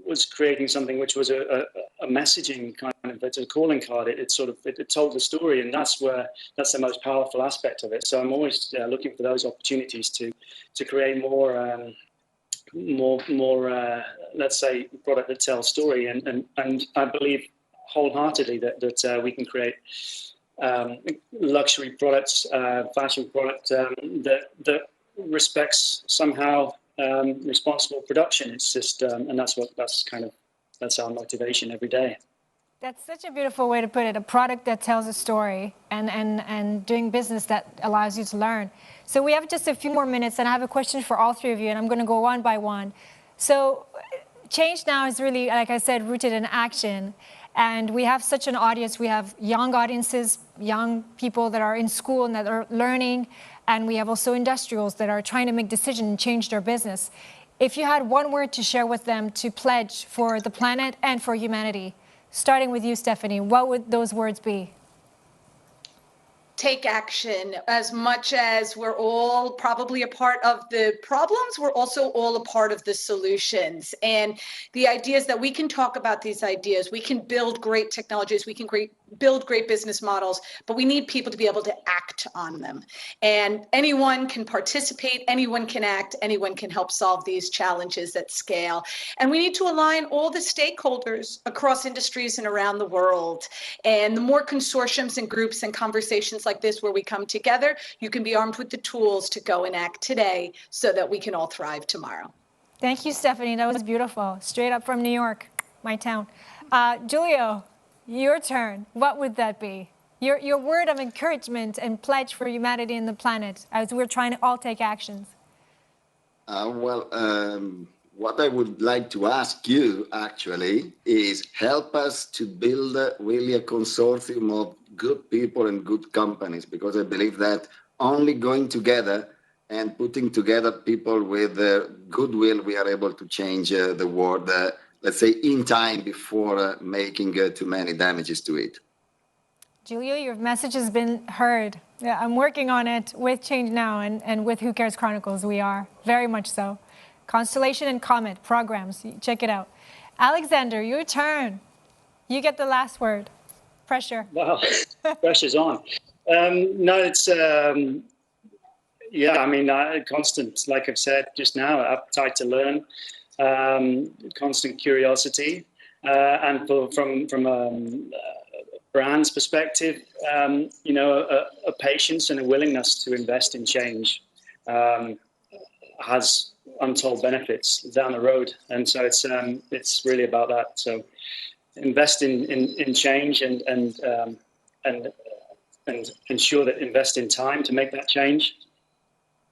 was creating something which was a messaging kind of, it's a calling card. It told the story, and that's the most powerful aspect of it. So I'm always looking for those opportunities to create more let's say, product that tells story, and I believe wholeheartedly that we can create luxury products, fashion product that respects somehow responsible production. It's just, and that's our motivation every day. That's such a beautiful way to put it, a product that tells a story and doing business that allows you to learn. So we have just a few more minutes, and I have a question for all three of you, and I'm going to go one by one. So ChangeNOW is really, like I said, rooted in action. And we have such an audience. We have young audiences, young people that are in school and that are learning. And we have also industrials that are trying to make decisions and change their business. If you had one word to share with them to pledge for the planet and for humanity, starting with you, Stephanie, what would those words be? Take action. As much as we're all probably a part of the problems, we're also all a part of the solutions. And the idea is that we can talk about these ideas, we can build great technologies, we can build great business models, but we need people to be able to act on them. And anyone can participate, anyone can act, anyone can help solve these challenges at scale. And we need to align all the stakeholders across industries and around the world. And the more consortiums and groups and conversations like this where we come together, you can be armed with the tools to go and act today so that we can all thrive tomorrow. Thank you, Stephanie. That was beautiful. Straight up from New York, my town. Giulio, your turn. What would that be? Your word of encouragement and pledge for humanity and the planet as we're trying to all take actions. What I would like to ask you, actually, is help us to build really a consortium of good people and good companies, because I believe that only going together and putting together people with goodwill, we are able to change the world, let's say, in time before making too many damages to it. Giulio, your message has been heard. Yeah, I'm working on it with ChangeNOW and with Who Cares Chronicles. We are, very much so. Constellation and Comet programs, check it out. Alexander, your turn. You get the last word. Pressure. Wow, pressure's on. No, it's, yeah, I mean, constant, like I've said just now, appetite to learn, constant curiosity, and from a brand's perspective, you know, a patience and a willingness to invest in change has untold benefits down the road, and so it's really about that. So invest in change and ensure that invest in time to make that change.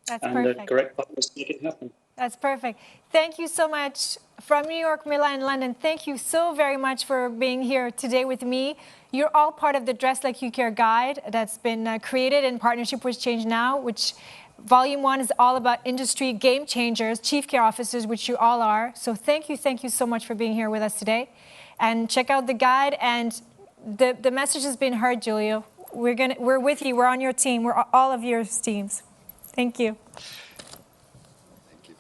That's and perfect. The correct partners to make it happen. That's perfect. Thank you so much from New York, Milan, and London. Thank you so very much for being here today with me. You're all part of the Dress Like You Care guide that's been created in partnership with ChangeNOW, which Volume 1 is all about industry game changers, chief care officers, which you all are. So thank you so much for being here with us today. And check out the guide, and the message has been heard, Giulio. We're with you, we're on your team, we're all of your teams. Thank you. Thank you.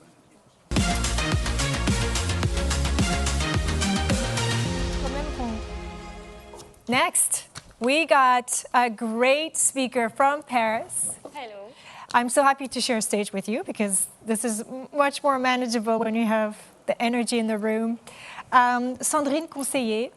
Next, we got a great speaker from Paris. Hello. I'm so happy to share stage with you because this is much more manageable when you have the energy in the room. Sandrine Conseiller,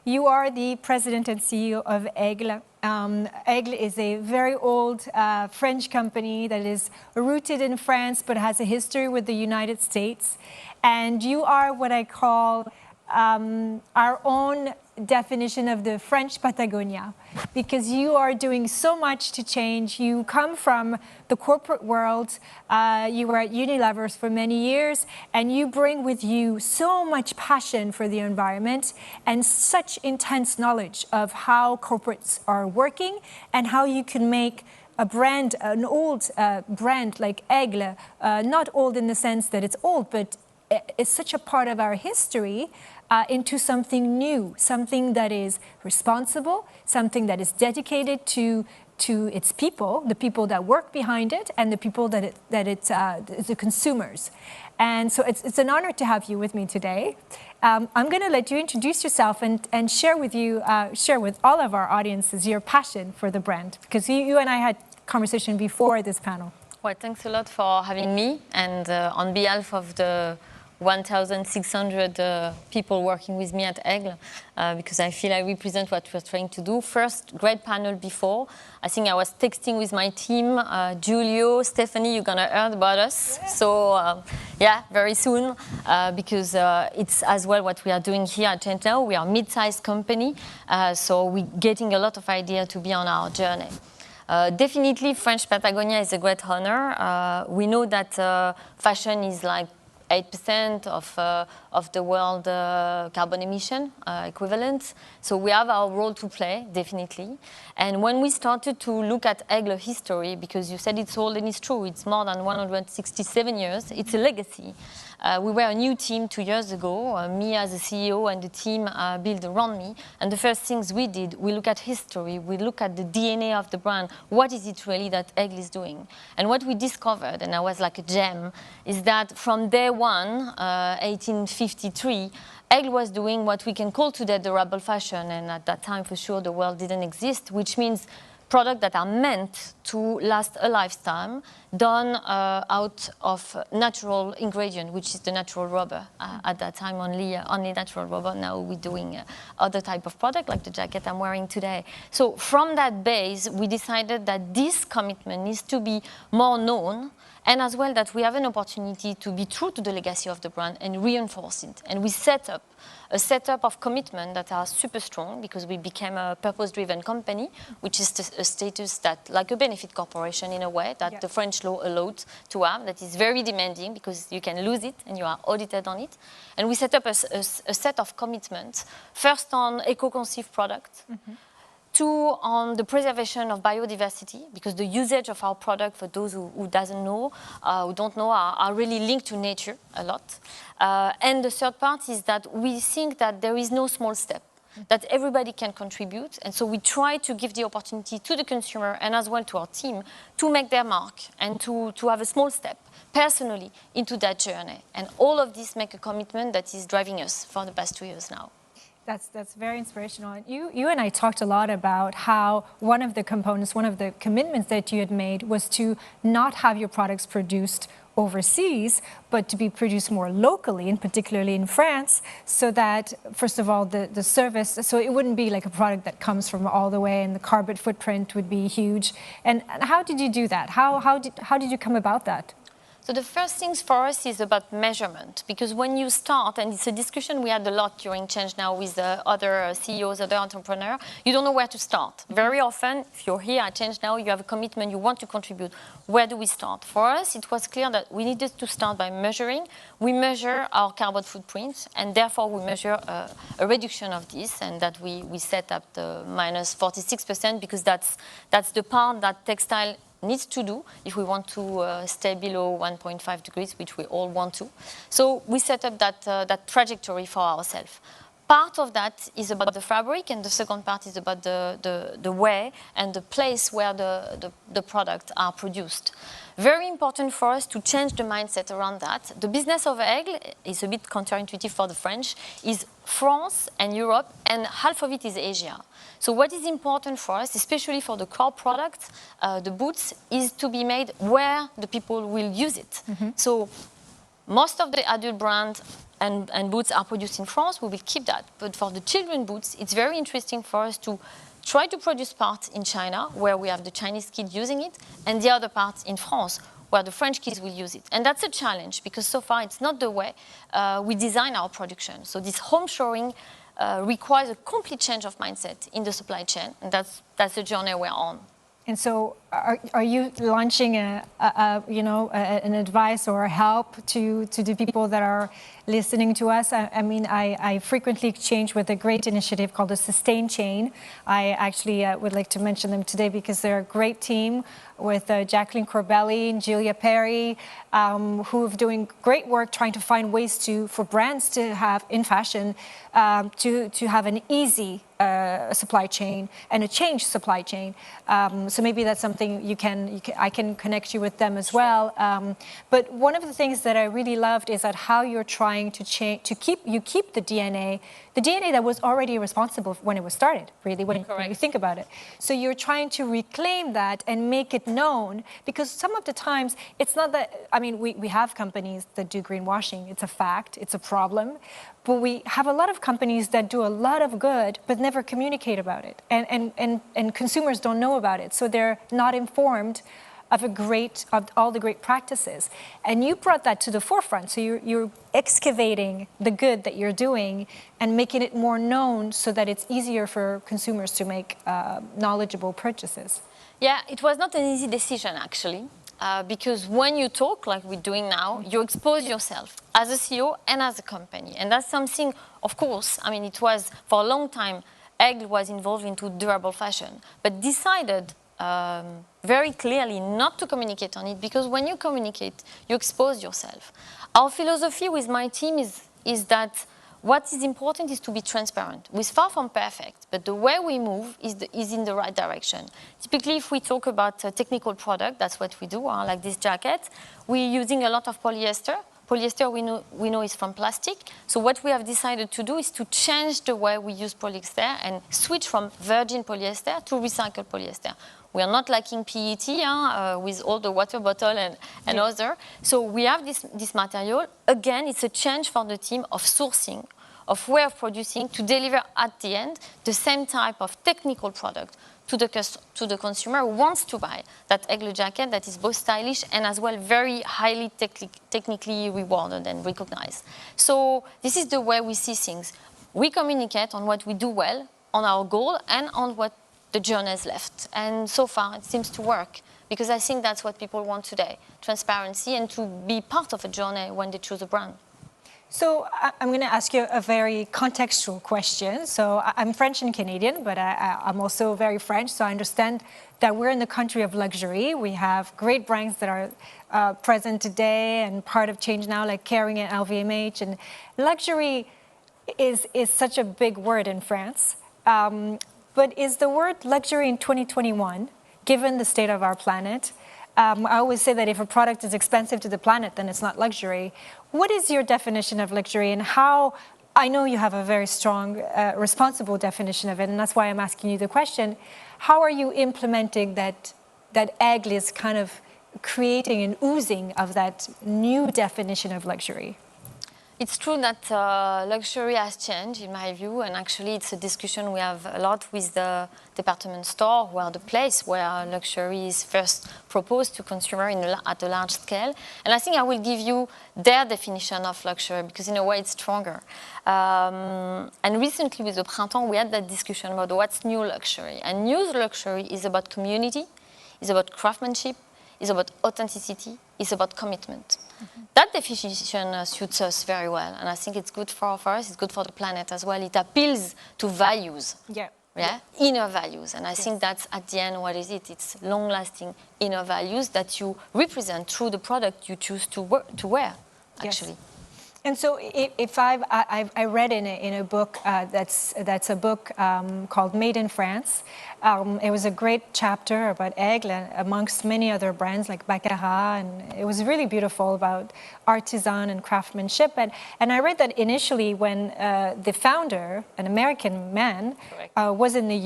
you are the president and CEO of Aigle. Aigle is a very old French company that is rooted in France but has a history with the United States. And you are what I call our own definition of the French Patagonia, because you are doing so much to change. You come from the corporate world, you were at Unilever for many years, and you bring with you so much passion for the environment and such intense knowledge of how corporates are working and how you can make a brand, an old brand like Aigle, not old in the sense that it's old, but it's such a part of our history, into something new, something that is responsible, something that is dedicated to to its people, the people that work behind it, and the people that it's the consumers. And so it's an honor to have you with me today. I'm going to let you introduce yourself and share with all of our audiences your passion for the brand, because you and I had conversation before this panel. Well, thanks a lot for having me, and on behalf of the 1,600 people working with me at Aigle, because I feel I represent what we're trying to do. First, great panel before. I think I was texting with my team, Giulio, Stephanie, you're gonna hear about us. Yeah. So yeah, very soon, because it's as well what we are doing here at ChangeNOW. We are a mid-sized company, so we're getting a lot of ideas to be on our journey. Definitely French Patagonia is a great honor. We know that fashion is like 8% of the world carbon emission equivalent. So we have our role to play, definitely. And when we started to look at Aigle history, because you said it's old and it's true, it's more than 167 years, it's a legacy. We were a new team 2 years ago, me as a CEO and the team built around me. And the first things we did, we look at history, we look at the DNA of the brand. What is it really that Aigle is doing? And what we discovered, and I was like a gem, is that from day one, 1853, Aigle was doing what we can call today durable fashion. And at that time, for sure, the world didn't exist, which means products that are meant to last a lifetime, done out of natural ingredient, which is the natural rubber. At that time, only natural rubber. Now we're doing other type of product, like the jacket I'm wearing today. So from that base, we decided that this commitment needs to be more known, and as well that we have an opportunity to be true to the legacy of the brand and reinforce it. And we set up a setup of commitment that are super strong, because we became a purpose-driven company, which is a status that, like a benefit corporation in a way, that the French law allowed to have, that is very demanding because you can lose it and you are audited on it. And we set up a set of commitments, first on eco-conceived products, two, on the preservation of biodiversity, because the usage of our product, for those who don't know, are really linked to nature a lot. And the third part is that we think that there is no small step, that everybody can contribute. And so we try to give the opportunity to the consumer and as well to our team to make their mark and to have a small step personally into that journey. And all of this make a commitment that is driving us for the past 2 years now. That's very inspirational. And you and I talked a lot about how one of the components, one of the commitments that you had made was to not have your products produced overseas, but to be produced more locally, and particularly in France, so that, first of all, the service, so it wouldn't be like a product that comes from all the way, and the carbon footprint would be huge. And how did you do that? How did you come about that? So the first things for us is about measurement, because when you start, and it's a discussion we had a lot during ChangeNOW with other CEOs, other entrepreneurs, you don't know where to start. Very often, if you're here at ChangeNOW, you have a commitment, you want to contribute. Where do we start? For us, it was clear that we needed to start by measuring. We measure our carbon footprint, and therefore we measure a reduction of this, and that we set up the minus 46%, because that's the part that textile needs to do if we want to stay below 1.5 degrees, which we all want to. So we set up that trajectory for ourselves. Part of that is about the fabric, and the second part is about the way and the place where the products are produced. Very important for us to change the mindset around that. The business of Aigle is a bit counterintuitive for the French, is France and Europe, and half of it is Asia. So what is important for us, especially for the core products, the boots, is to be made where the people will use it. So most of the adult brands and boots are produced in France. We will keep that. But for the children boots, it's very interesting for us to try to produce parts in China, where we have the Chinese kids using it, and the other parts in France, where the French kids will use it. And that's a challenge, because so far it's not the way we design our production. So this home shoring requires a complete change of mindset in the supply chain, and that's the journey we're on. And so are you launching an advice or a help to the people that are listening to us? I mean, I frequently exchange with a great initiative called the Sustain Chain. I actually would like to mention them today because they're a great team with Jacqueline Corbelli and Julia Perry, who are doing great work trying to find ways for brands to have in fashion to have an easy supply chain and a changed supply chain. So maybe that's something I can connect you with them as well. But one of the things that I really loved is that how you're trying to change, keep the DNA that was already responsible when it was started, really, when you think about it. So you're trying to reclaim that and make it known, because some of the times it's not that, I mean, we have companies that do greenwashing. It's a fact, it's a problem. But we have a lot of companies that do a lot of good but never communicate about it. And consumers don't know about it. So they're not informed of all the great practices. And you brought that to the forefront. So you're excavating the good that you're doing and making it more known so that it's easier for consumers to make knowledgeable purchases. Yeah, it was not an easy decision, actually. Because when you talk like we're doing now, you expose yourself as a CEO and as a company. And that's something, of course, I mean, it was for a long time, Aigle was involved into durable fashion, but decided very clearly not to communicate on it, because when you communicate, you expose yourself. Our philosophy with my team is that what is important is to be transparent. We're far from perfect, but the way we move is in the right direction. Typically, if we talk about a technical product, that's what we do, like this jacket, we're using a lot of polyester. Polyester, we know is from plastic. So what we have decided to do is to change the way we use polyester and switch from virgin polyester to recycled polyester. We are not lacking PET with all the water bottle and other. So we have this material. Again, it's a change for the team of sourcing, of way of producing, to deliver at the end the same type of technical product to the consumer who wants to buy that Aigle jacket that is both stylish and as well very highly technically rewarded and recognized. So this is the way we see things. We communicate on what we do well, on our goal, and on what the journey is left. And so far, it seems to work, because I think that's what people want today, transparency and to be part of a journey when they choose a brand. So I'm going to ask you a very contextual question. So I'm French and Canadian, but I'm also very French, so I understand that we're in the country of luxury. We have great brands that are present today and part of ChangeNOW, like Kering and LVMH. And luxury is such a big word in France. But is the word luxury in 2021, given the state of our planet? I always say that if a product is expensive to the planet, then it's not luxury. What is your definition of luxury, and how? I know you have a very strong, responsible definition of it, and that's why I'm asking you the question. How are you implementing that Aigle is kind of creating and oozing of that new definition of luxury? It's true that luxury has changed, in my view, and actually it's a discussion we have a lot with the department store, where the place where luxury is first proposed to consumer at a large scale. And I think I will give you their definition of luxury, because in a way it's stronger. And recently with the Printemps, we had that discussion about what's new luxury. And new luxury is about community, is about craftsmanship, is about authenticity, is about commitment. Mm-hmm. That definition suits us very well, and I think it's good for us, it's good for the planet as well. It appeals to values, inner values, and I think that's at the end what is it? It's long-lasting inner values that you represent through the product you choose to wear, actually. Yes. And so, if I read in a book that's a book called Made in France. It was a great chapter about Aigle, amongst many other brands like Baccarat, and it was really beautiful about artisan and craftsmanship. And I read that initially when the founder, an American man, was in the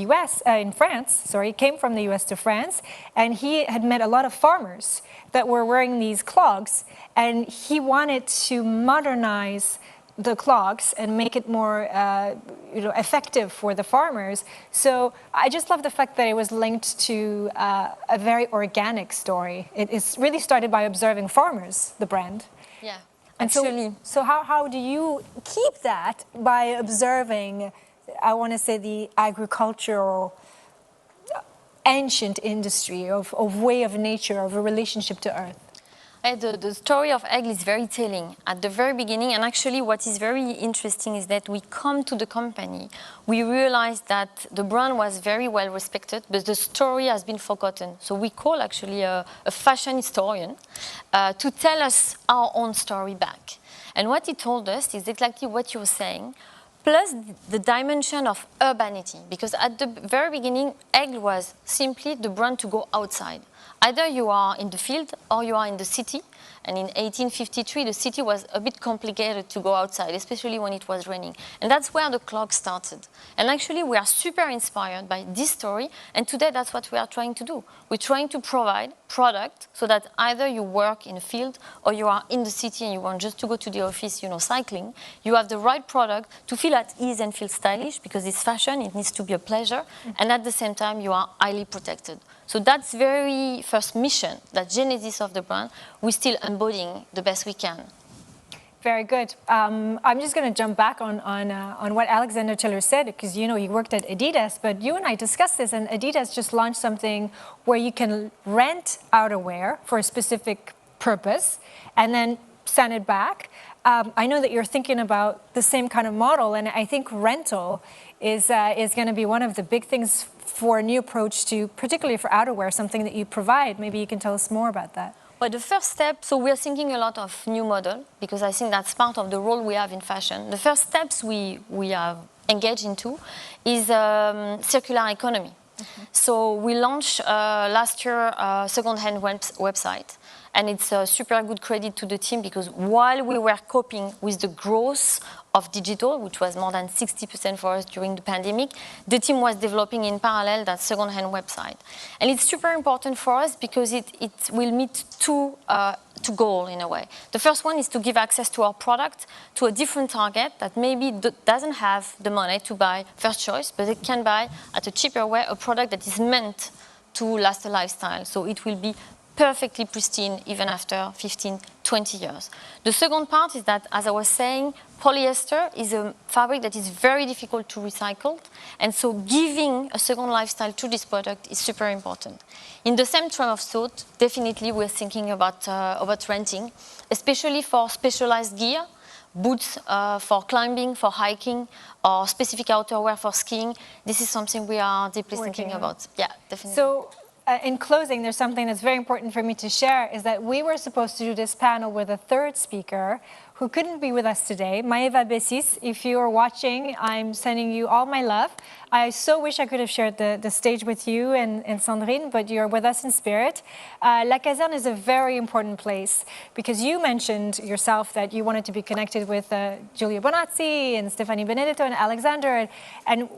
came from the US to France, and he had met a lot of farmers that were wearing these clogs, and he wanted to modernize the clogs and make it more effective for the farmers. So I just love the fact that it was linked to a very organic story. It is really started by observing farmers, the brand. Yeah, and actually. So how do you keep that by observing, I want to say, the agricultural ancient industry, of way of nature, of a relationship to earth. The story of Aigle is very telling at the very beginning, and actually what is very interesting is that we come to the company, we realized that the brand was very well respected, but the story has been forgotten. So we call actually a fashion historian to tell us our own story back. And what he told us is exactly what you were saying, plus the dimension of urbanity, because at the very beginning, Aigle was simply the brand to go outside. Either you are in the field or you are in the city. And in 1853, the city was a bit complicated to go outside, especially when it was raining. And that's where the clock started. And actually, we are super inspired by this story. And today, that's what we are trying to do. We're trying to provide product so that either you work in a field or you are in the city and you want just to go to the office, cycling. You have the right product to feel at ease and feel stylish, because it's fashion, it needs to be a pleasure. And at the same time, you are highly protected. So that's very first mission, that genesis of the brand. We're still embodying the best we can. Very good. I'm just going to jump back on what Alexander Tiller said, because he worked at Adidas, but you and I discussed this, and Adidas just launched something where you can rent outerwear for a specific purpose and then send it back. I know that you're thinking about the same kind of model, and I think rental is going to be one of the big things for a new approach to, particularly for outerwear, something that you provide. Maybe you can tell us more about that. Well, the first step, so we're thinking a lot of new model, because I think that's part of the role we have in fashion. The first steps we have engaged into is circular economy. Mm-hmm. So we launched last year a second-hand website. And it's a super good credit to the team, because while we were coping with the growth of digital, which was more than 60% for us during the pandemic, the team was developing in parallel that second-hand website. And it's super important for us because it will meet two goals in a way. The first one is to give access to our product to a different target that maybe doesn't have the money to buy first choice, but it can buy at a cheaper way a product that is meant to last a lifestyle. So it will be perfectly pristine even after 15, 20 years. The second part is that, as I was saying, polyester is a fabric that is very difficult to recycle, and so giving a second lifestyle to this product is super important. In the same train of thought, definitely we're thinking about renting, especially for specialized gear, boots for climbing, for hiking, or specific outerwear for skiing. This is something we are deeply thinking about. Yeah, definitely. So, in closing, there's something that's very important for me to share, is that we were supposed to do this panel with a third speaker who couldn't be with us today, Maeva Bessis. If you are watching, I'm sending you all my love. I so wish I could have shared the stage with you and Sandrine, but you're with us in spirit. La Caserne is a very important place, because you mentioned yourself that you wanted to be connected with Giulio Bonazzi and Stefani Benedetto and Alexander, and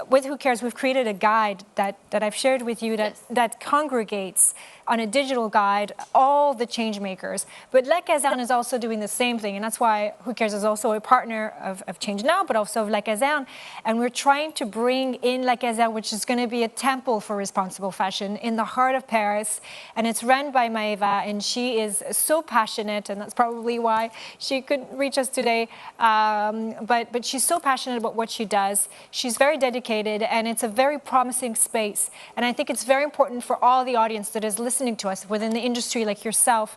with Who Cares, we've created a guide that I've shared with you that congregates on a digital guide all the change makers. But La Caserne is also doing the same thing, and that's why Who Cares is also a partner of ChangeNOW, but also of La Caserne. And we're trying to bring in La Caserne, which is going to be a temple for responsible fashion in the heart of Paris. And it's run by Maeva, and she is so passionate, and that's probably why she couldn't reach us today. But she's so passionate about what she does. She's very dedicated, and it's a very promising space. And I think it's very important for all the audience that is listening to us within the industry, like yourself,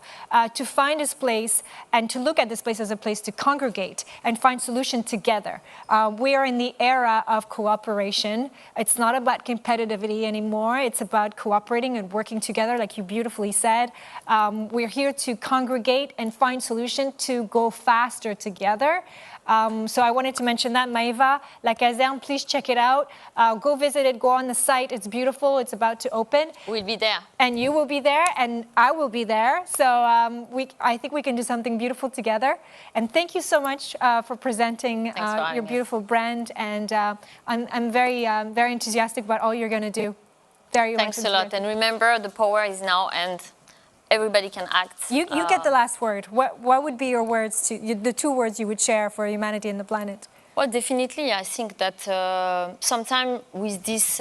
to find this place and to look at this place as a place to congregate and find solutions together. We are in the era of cooperation. It's not about competitivity anymore. It's about cooperating and working together, like you beautifully said. We're here to congregate and find solutions to go faster together. So I wanted to mention that, Maeva, La Caserne, please check it out. Go visit it, go on the site. It's beautiful. It's about to open. We'll be there. And you will be there, and I will be there. So I think we can do something beautiful together. And thank you so much for presenting your beautiful brand. And I'm very enthusiastic about all you're going to do. Thanks a lot. And remember, the power is now, and everybody can act. You get the last word. What would be your words, the two words you would share for humanity and the planet? Well, definitely, I think that sometimes with this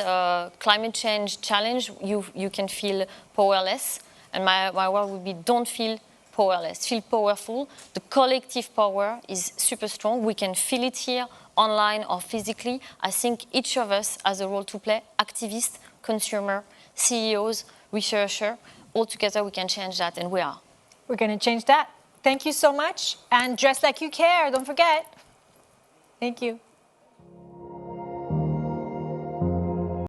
climate change challenge, you can feel powerless. And my word would be, don't feel powerless, feel powerful. The collective power is super strong. We can feel it here, online or physically. I think each of us has a role to play, activists, consumer, CEOs, researcher. All together we can change that, and we are. We're going to change that. Thank you so much. And dress like you care, don't forget. Thank you.